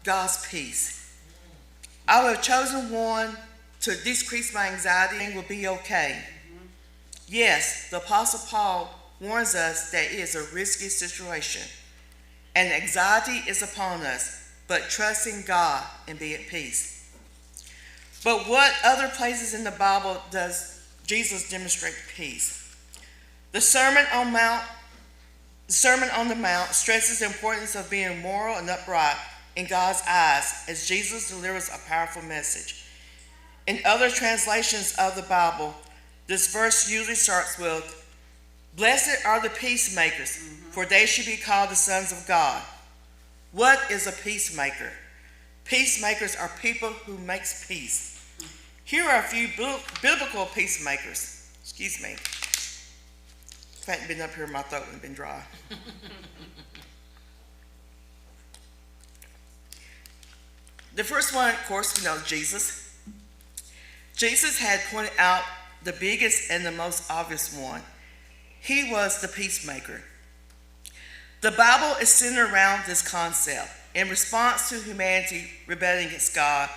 God's peace. I would have chosen one to decrease my anxiety and will be okay. Yes, the Apostle Paul warns us that it is a risky situation, and anxiety is upon us, but trust in God and be at peace. But what other places in the Bible does Jesus demonstrate peace? The Sermon on the Mount stresses the importance of being moral and upright in God's eyes as Jesus delivers a powerful message. In other translations of the Bible, this verse usually starts with, "Blessed are the peacemakers, for they should be called the sons of God." What is a peacemaker? Peacemakers are people who makes peace. Here are a few biblical peacemakers. Excuse me. If I hadn't been up here, my throat would have been dry. The first one, of course, we know Jesus. Jesus had pointed out the biggest and the most obvious one. He was the peacemaker. The Bible is centered around this concept. In response to humanity rebelling against God,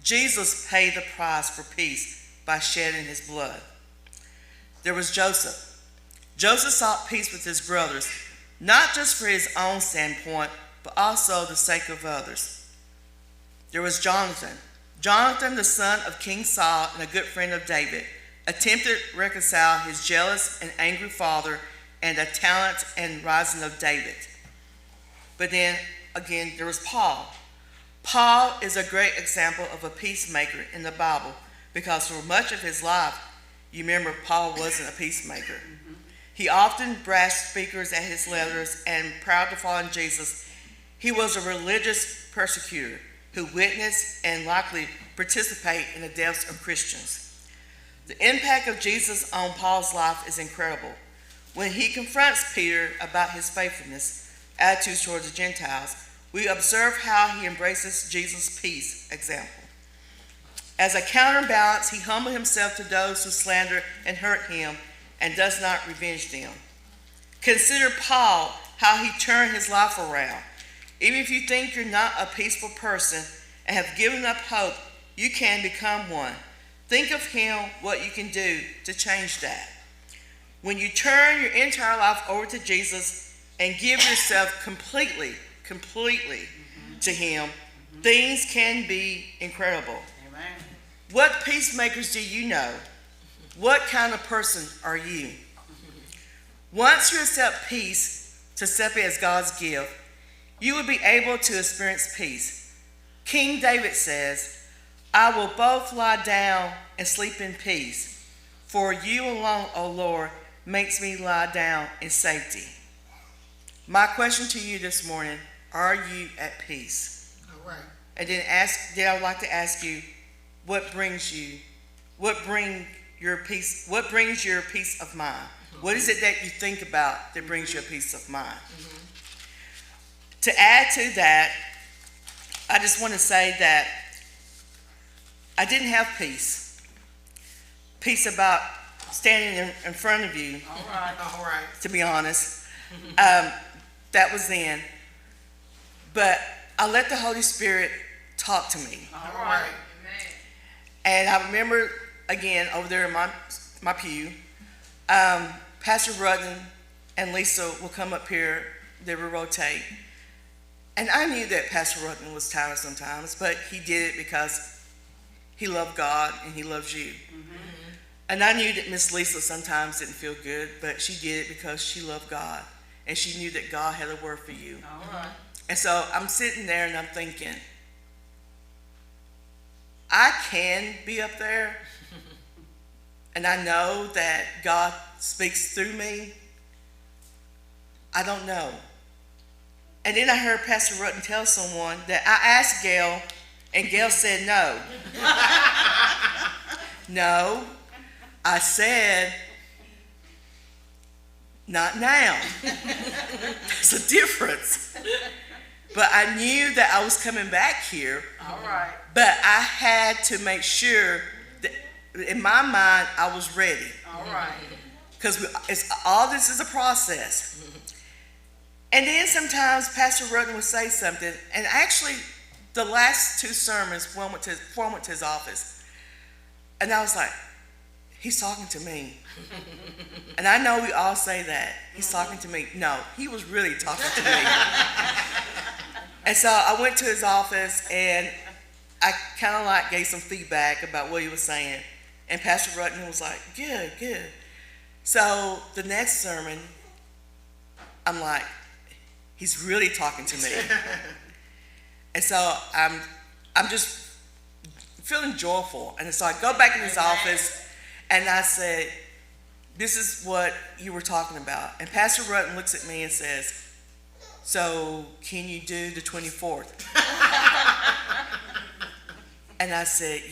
Jesus paid the price for peace by shedding his blood. There was Joseph. Joseph sought peace with his brothers, not just for his own standpoint, but also the sake of others. There was Jonathan. Jonathan, the son of King Saul and a good friend of David, attempted to reconcile his jealous and angry father and the talent and rising of David. But then again, there was Paul. Paul is a great example of a peacemaker in the Bible because for much of his life, you remember Paul wasn't a peacemaker. He often brashed speakers at his letters and proud to follow in Jesus. He was a religious persecutor who witnessed and likely participate in the deaths of Christians. The impact of Jesus on Paul's life is incredible. When he confronts Peter about his faithfulness, attitudes towards the Gentiles, we observe how he embraces Jesus' peace example. As a counterbalance, he humbled himself to those who slander and hurt him and does not revenge them. Consider Paul, how he turned his life around. Even if you think you're not a peaceful person and have given up hope, you can become one. Think of him, what you can do to change that. When you turn your entire life over to Jesus and give yourself completely to him, things can be incredible. Amen. What peacemakers do you know? What kind of person are you? Once you accept peace to accept it as God's gift, you will be able to experience peace. King David says, "I will both lie down and sleep in peace, for you alone, O Lord, makes me lie down in safety." My question to you this morning, are you at peace? All right. And then I would like to ask you, what brings your peace of mind? What is it that you think about that brings you a peace of mind? To add to that, I just want to say that I didn't have peace. Peace about standing in front of you. All right. To be honest. That was then. But I let the Holy Spirit talk to me. All right. And I remember, again, over there in my pew, Pastor Rudden and Lisa will come up here. They will rotate. And I knew that Pastor Rudden was tired sometimes, but he did it because he loved God and he loves you. And I knew that Miss Lisa sometimes didn't feel good, but she did it because she loved God. And she knew that God had a word for you. All right. And so I'm sitting there and I'm thinking, I can be up there. And I know that God speaks through me. I don't know. And then I heard Pastor Rutten tell someone that I asked Gail, and Gail said no. No, I said, not now. There's a difference. But I knew that I was coming back here. All right. But I had to make sure that in my mind I was ready. All right. Because all this is a process. And then sometimes Pastor Rutten would say something, and actually the last two sermons, one went to his office. And I was like, he's talking to me. And I know we all say that. He's talking to me. No, he was really talking to me. And so I went to his office and I kind of like gave some feedback about what he was saying. And Pastor Rutten was like, good, good. So the next sermon, I'm like, he's really talking to me. And so I'm just feeling joyful. And so I go back in his office and I said, this is what you were talking about. And Pastor Rutten looks at me and says, so can you do the 24th? And I said,